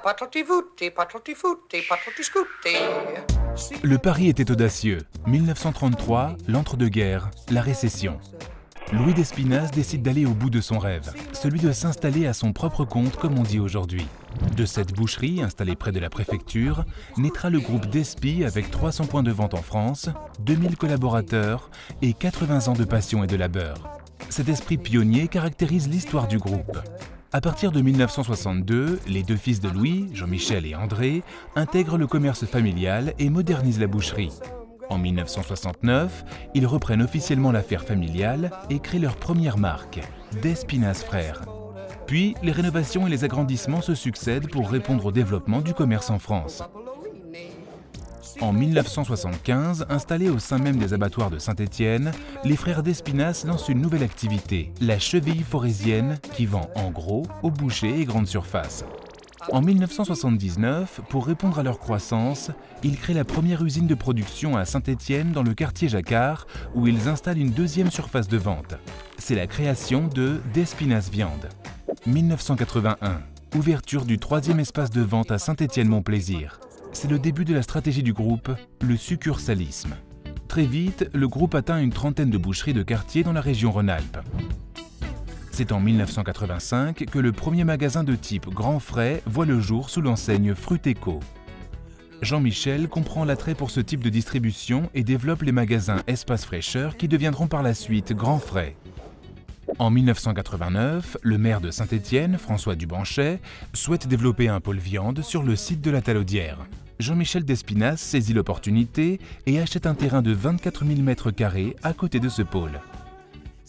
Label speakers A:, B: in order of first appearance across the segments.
A: Patati-fouti, patati-fouti, patati-scouti.
B: Le pari était audacieux. 1933, l'entre-deux-guerres, la récession. Louis d'Espinasse décide d'aller au bout de son rêve, celui de s'installer à son propre compte comme on dit aujourd'hui. De cette boucherie, installée près de la préfecture, naîtra le groupe Despi avec 300 points de vente en France, 2000 collaborateurs et 80 ans de passion et de labeur. Cet esprit pionnier caractérise l'histoire du groupe. À partir de 1962, les deux fils de Louis, Jean-Michel et André, intègrent le commerce familial et modernisent la boucherie. En 1969, ils reprennent officiellement l'affaire familiale et créent leur première marque, Despinasse Frères. Puis, les rénovations et les agrandissements se succèdent pour répondre au développement du commerce en France. En 1975, installés au sein même des abattoirs de Saint-Étienne, les frères d'Espinasse lancent une nouvelle activité, la cheville forésienne, qui vend en gros aux bouchers et grandes surfaces. En 1979, pour répondre à leur croissance, ils créent la première usine de production à Saint-Étienne dans le quartier Jacquard, où ils installent une deuxième surface de vente. C'est la création de Despinasse Viande. 1981, ouverture du troisième espace de vente à Saint-Étienne-Mont-Plaisir. C'est le début de la stratégie du groupe, le succursalisme. Très vite, le groupe atteint une trentaine de boucheries de quartier dans la région Rhône-Alpes. C'est en 1985 que le premier magasin de type Grand Frais voit le jour sous l'enseigne Fruteco. Jean-Michel comprend l'attrait pour ce type de distribution et développe les magasins Espace Fraîcheur qui deviendront par la suite Grand Frais. En 1989, le maire de Saint-Étienne, François Dubanchet, souhaite développer un pôle viande sur le site de la Talaudière. Jean-Michel d'Espinasse saisit l'opportunité et achète un terrain de 24 000 m² à côté de ce pôle.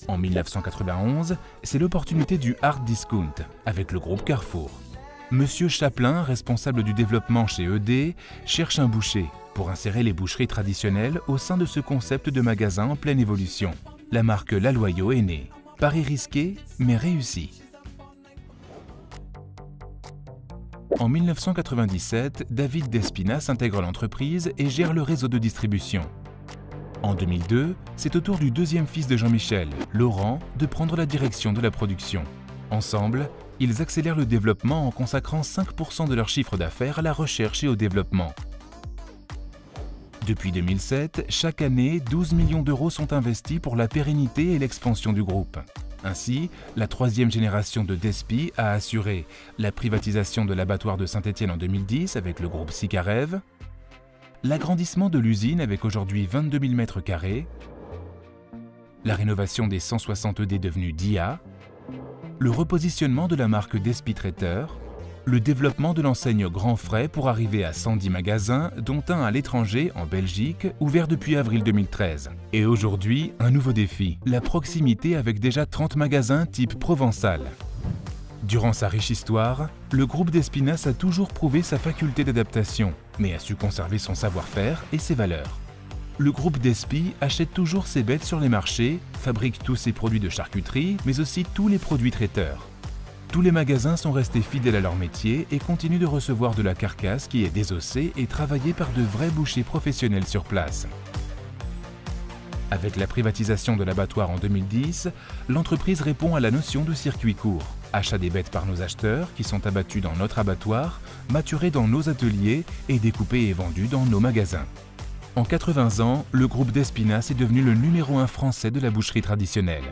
B: En 1991, c'est l'opportunité du hard discount avec le groupe Carrefour. Monsieur Chaplin, responsable du développement chez ED, cherche un boucher pour insérer les boucheries traditionnelles au sein de ce concept de magasin en pleine évolution. La marque Laloyau est née. Pari risqué, mais réussi. En 1997, David d'Espinasse intègre l'entreprise et gère le réseau de distribution. En 2002, c'est au tour du deuxième fils de Jean-Michel, Laurent, de prendre la direction de la production. Ensemble, ils accélèrent le développement en consacrant 5% de leur chiffre d'affaires à la recherche et au développement. Depuis 2007, chaque année, 12 millions d'euros sont investis pour la pérennité et l'expansion du groupe. Ainsi, la troisième génération de Despi a assuré la privatisation de l'abattoir de Saint-Étienne en 2010 avec le groupe Sicarev, l'agrandissement de l'usine avec aujourd'hui 22 000 m², la rénovation des 160 ED devenus DIA, le repositionnement de la marque Despi Traiteur, le développement de l'enseigne Grand Frais pour arriver à 110 magasins, dont un à l'étranger, en Belgique, ouvert depuis avril 2013. Et aujourd'hui, un nouveau défi, la proximité avec déjà 30 magasins type provençal. Durant sa riche histoire, le groupe d'Espinasse a toujours prouvé sa faculté d'adaptation, mais a su conserver son savoir-faire et ses valeurs. Le groupe Despi achète toujours ses bêtes sur les marchés, fabrique tous ses produits de charcuterie, mais aussi tous les produits traiteurs. Tous les magasins sont restés fidèles à leur métier et continuent de recevoir de la carcasse qui est désossée et travaillée par de vrais bouchers professionnels sur place. Avec la privatisation de l'abattoir en 2010, l'entreprise répond à la notion de circuit court. Achat des bêtes par nos acheteurs qui sont abattus dans notre abattoir, maturés dans nos ateliers et découpés et vendus dans nos magasins. En 80 ans, le groupe d'Espinasse est devenu le numéro 1 français de la boucherie traditionnelle.